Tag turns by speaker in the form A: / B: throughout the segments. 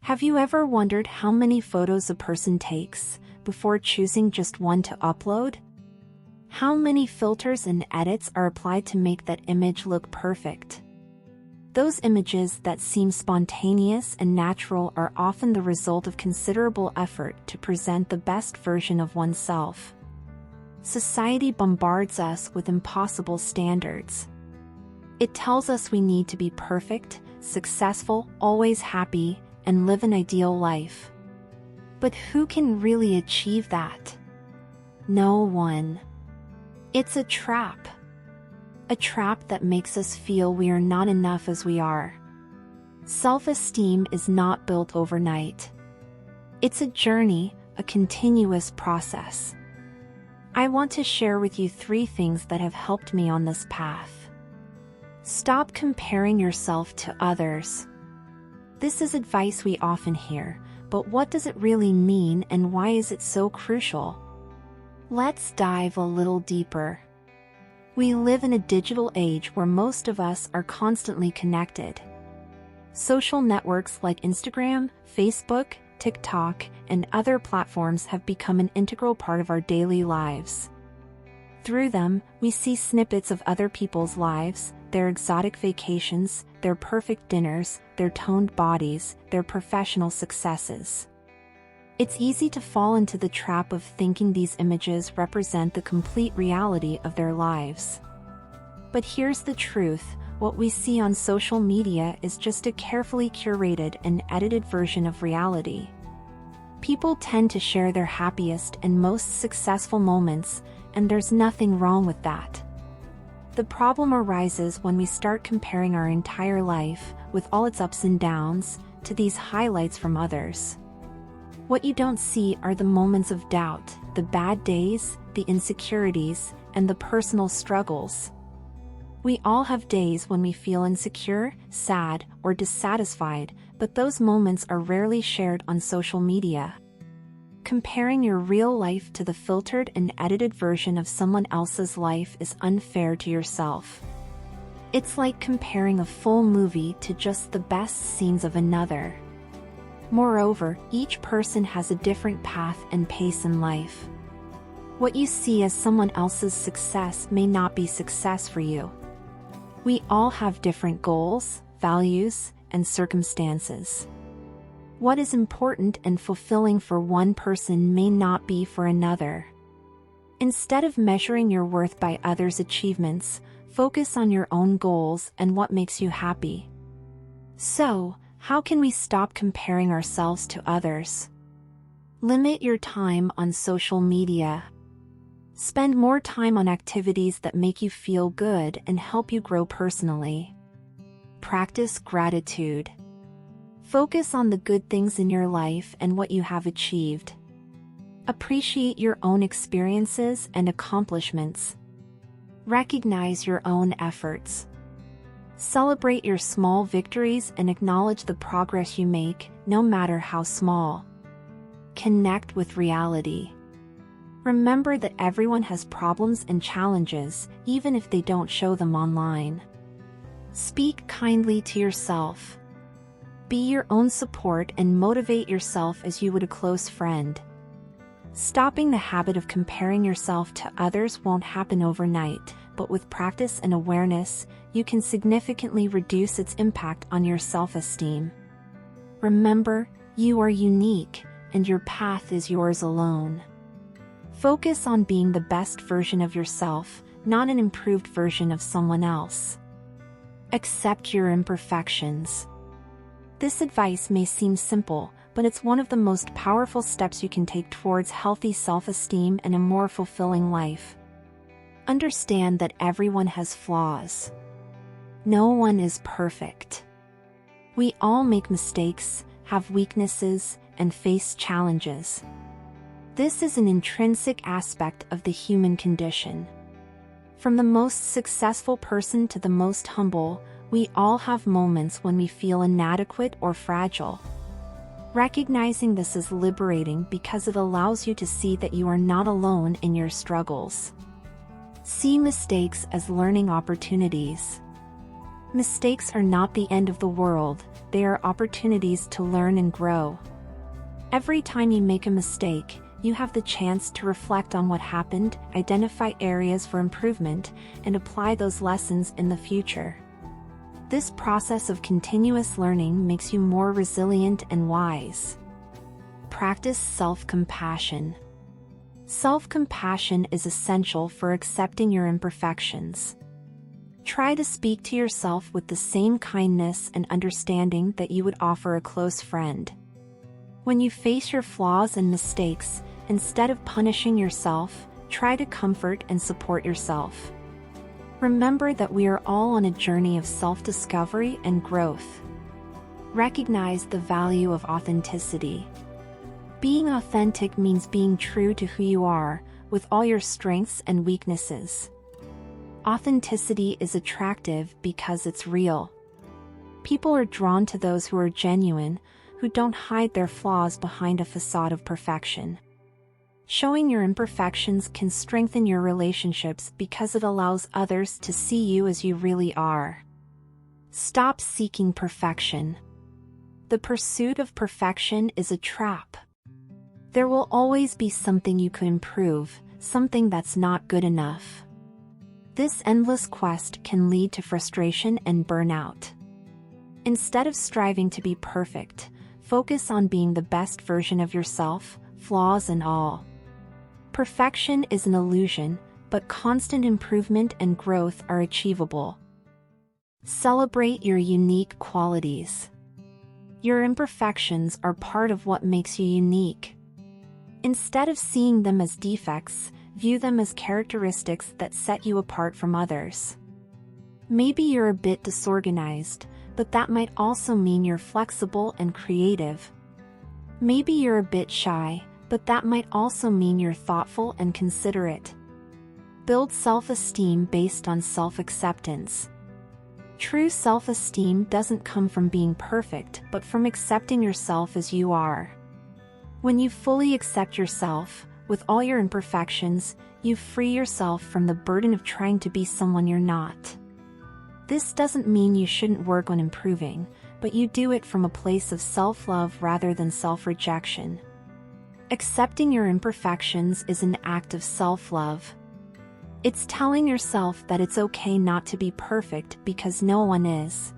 A: Have you ever wondered how many photos a person takes before choosing just one to upload? How many filters and edits are applied to make that image look perfect? Those images that seem spontaneous and natural are often the result of considerable effort to present the best version of oneself. Society bombards us with impossible standards. It tells us we need to be perfect, successful, always happy, and live an ideal life. But who can really achieve that? No one. It's a trap. A trap that makes us feel we are not enough as we are. Self-esteem is not built overnight. It's a journey, a continuous process. I want to share with you 3 things that have helped me on this path. Stop comparing yourself to others. This is advice we often hear, but what does it really mean and why is it so crucial? Let's dive a little deeper. We live in a digital age where most of us are constantly connected. Social networks like Instagram, Facebook, TikTok, and other platforms have become an integral part of our daily lives. Through them, we see snippets of other people's lives, their exotic vacations, their perfect dinners, their toned bodies, their professional successes. It's easy to fall into the trap of thinking these images represent the complete reality of their lives. But here's the truth, what we see on social media is just a carefully curated and edited version of reality. People tend to share their happiest and most successful moments, and there's nothing wrong with that. The problem arises when we start comparing our entire life, with all its ups and downs, to these highlights from others. What you don't see are the moments of doubt, the bad days, the insecurities, and the personal struggles. We all have days when we feel insecure, sad, or dissatisfied, but those moments are rarely shared on social media. Comparing your real life to the filtered and edited version of someone else's life is unfair to yourself. It's like comparing a full movie to just the best scenes of another. Moreover, each person has a different path and pace in life. What you see as someone else's success may not be success for you. We all have different goals, values, and circumstances. What is important and fulfilling for one person may not be for another. Instead of measuring your worth by others' achievements, focus on your own goals and what makes you happy. So, how can we stop comparing ourselves to others? Limit your time on social media. Spend more time on activities that make you feel good and help you grow personally. Practice gratitude. Focus on the good things in your life and what you have achieved. Appreciate your own experiences and accomplishments. Recognize your own efforts. Celebrate your small victories and acknowledge the progress you make, no matter how small. Connect with reality. Remember that everyone has problems and challenges, even if they don't show them online. Speak kindly to yourself. Be your own support and motivate yourself as you would a close friend. Stopping the habit of comparing yourself to others won't happen overnight, but with practice and awareness, you can significantly reduce its impact on your self-esteem. Remember, you are unique, and your path is yours alone. Focus on being the best version of yourself, not an improved version of someone else. Accept your imperfections. This advice may seem simple, but it's one of the most powerful steps you can take towards healthy self-esteem and a more fulfilling life. Understand that everyone has flaws. No one is perfect. We all make mistakes, have weaknesses, and face challenges. This is an intrinsic aspect of the human condition. From the most successful person to the most humble, we all have moments when we feel inadequate or fragile. Recognizing this is liberating because it allows you to see that you are not alone in your struggles. See mistakes as learning opportunities. Mistakes are not the end of the world, they are opportunities to learn and grow. Every time you make a mistake, you have the chance to reflect on what happened, identify areas for improvement, and apply those lessons in the future. This process of continuous learning makes you more resilient and wise. Practice self-compassion. Self-compassion is essential for accepting your imperfections. Try to speak to yourself with the same kindness and understanding that you would offer a close friend. When you face your flaws and mistakes, instead of punishing yourself, try to comfort and support yourself. Remember that we are all on a journey of self-discovery and growth. Recognize the value of authenticity. Being authentic means being true to who you are, with all your strengths and weaknesses. Authenticity is attractive because it's real. People are drawn to those who are genuine, who don't hide their flaws behind a facade of perfection. Showing your imperfections can strengthen your relationships because it allows others to see you as you really are. Stop seeking perfection. The pursuit of perfection is a trap. There will always be something you could improve, something that's not good enough. This endless quest can lead to frustration and burnout. Instead of striving to be perfect, focus on being the best version of yourself, flaws and all. Perfection is an illusion, but constant improvement and growth are achievable. Celebrate your unique qualities. Your imperfections are part of what makes you unique. Instead of seeing them as defects, view them as characteristics that set you apart from others. Maybe you're a bit disorganized, but that might also mean you're flexible and creative. Maybe you're a bit shy, but that might also mean you're thoughtful and considerate. Build self-esteem based on self-acceptance. True self-esteem doesn't come from being perfect, but from accepting yourself as you are. When you fully accept yourself, with all your imperfections, you free yourself from the burden of trying to be someone you're not. This doesn't mean you shouldn't work on improving, but you do it from a place of self-love rather than self-rejection. Accepting your imperfections is an act of self-love. It's telling yourself that it's okay not to be perfect because no one is.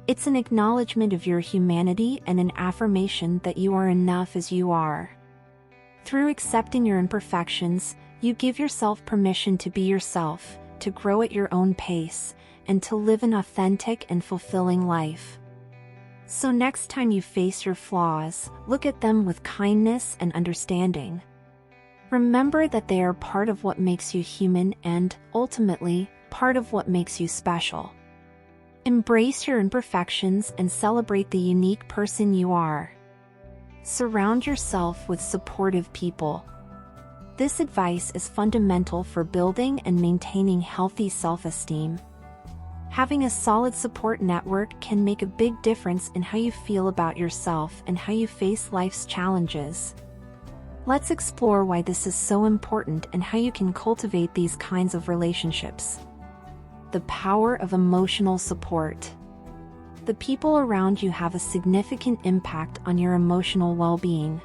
A: It's an acknowledgement of your humanity and an affirmation that you are enough as you are. Through accepting your imperfections, you give yourself permission to be yourself, to grow at your own pace, and to live an authentic and fulfilling life. So next time you face your flaws, look at them with kindness and understanding. Remember that they are part of what makes you human and, ultimately, part of what makes you special. Embrace your imperfections and celebrate the unique person you are. Surround yourself with supportive people. This advice is fundamental for building and maintaining healthy self-esteem. Having a solid support network can make a big difference in how you feel about yourself and how you face life's challenges. Let's explore why this is so important and how you can cultivate these kinds of relationships. The power of emotional support. The people around you have a significant impact on your emotional well-being.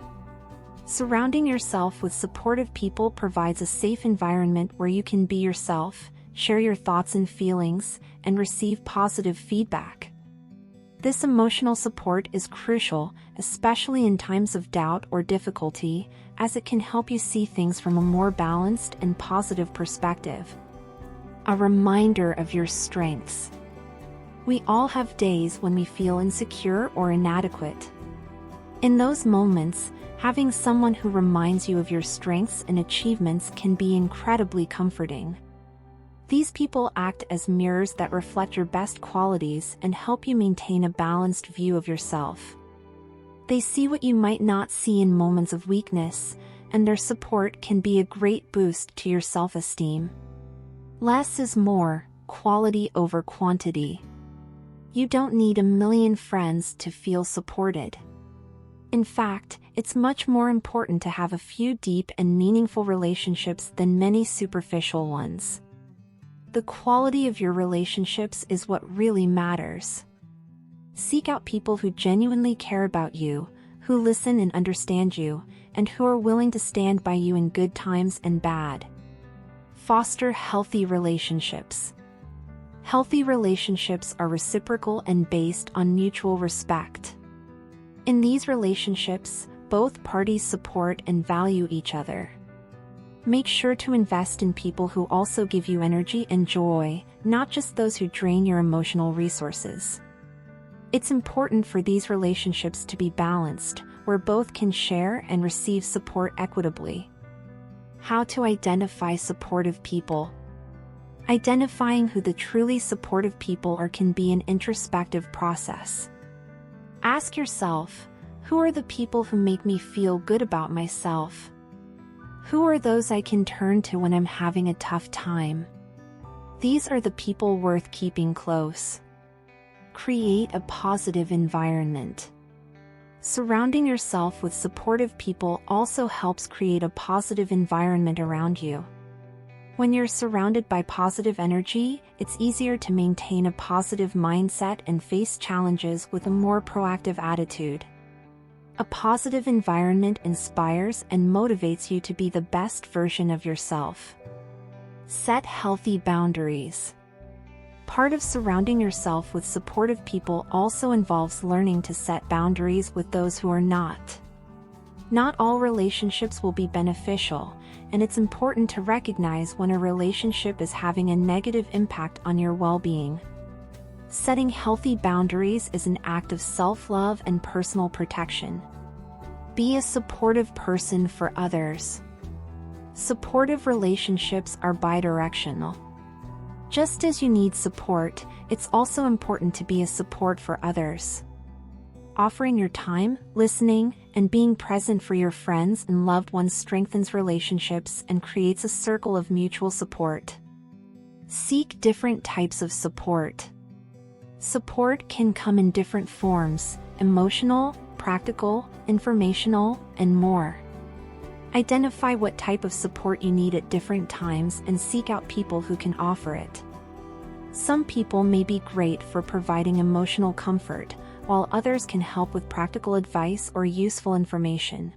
A: Surrounding yourself with supportive people provides a safe environment where you can be yourself, share your thoughts and feelings, and receive positive feedback. This emotional support is crucial, especially in times of doubt or difficulty, as it can help you see things from a more balanced and positive perspective. A reminder of your strengths. We all have days when we feel insecure or inadequate. In those moments, having someone who reminds you of your strengths and achievements can be incredibly comforting. These people act as mirrors that reflect your best qualities and help you maintain a balanced view of yourself. They see what you might not see in moments of weakness, and their support can be a great boost to your self-esteem. Less is more, quality over quantity. You don't need a million friends to feel supported. In fact, it's much more important to have a few deep and meaningful relationships than many superficial ones. The quality of your relationships is what really matters. Seek out people who genuinely care about you, who listen and understand you, and who are willing to stand by you in good times and bad. Foster healthy relationships. Healthy relationships are reciprocal and based on mutual respect. In these relationships, both parties support and value each other. Make sure to invest in people who also give you energy and joy, not just those who drain your emotional resources. It's important for these relationships to be balanced, where both can share and receive support equitably. How to identify supportive people. Identifying who the truly supportive people are can be an introspective process. Ask yourself, who are the people who make me feel good about myself? Who are those I can turn to when I'm having a tough time? These are the people worth keeping close. Create a positive environment. Surrounding yourself with supportive people also helps create a positive environment around you. When you're surrounded by positive energy, it's easier to maintain a positive mindset and face challenges with a more proactive attitude. A positive environment inspires and motivates you to be the best version of yourself. Set healthy boundaries. Part of surrounding yourself with supportive people also involves learning to set boundaries with those who are not. Not all relationships will be beneficial, and it's important to recognize when a relationship is having a negative impact on your well-being. Setting healthy boundaries is an act of self-love and personal protection. Be a supportive person for others. Supportive relationships are bidirectional. Just as you need support, it's also important to be a support for others. Offering your time, listening, and being present for your friends and loved ones strengthens relationships and creates a circle of mutual support. Seek different types of support. Support can come in different forms: emotional, practical, informational, and more. Identify what type of support you need at different times and seek out people who can offer it. Some people may be great for providing emotional comfort, while others can help with practical advice or useful information.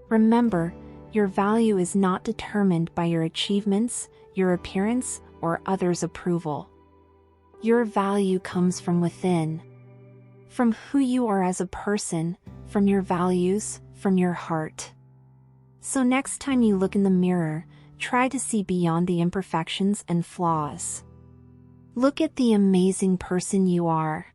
A: Remember, your value is not determined by your achievements, your appearance, or others' approval. Your value comes from within. From who you are as a person, from your values, from your heart. So next time you look in the mirror, try to see beyond the imperfections and flaws. Look at the amazing person you are.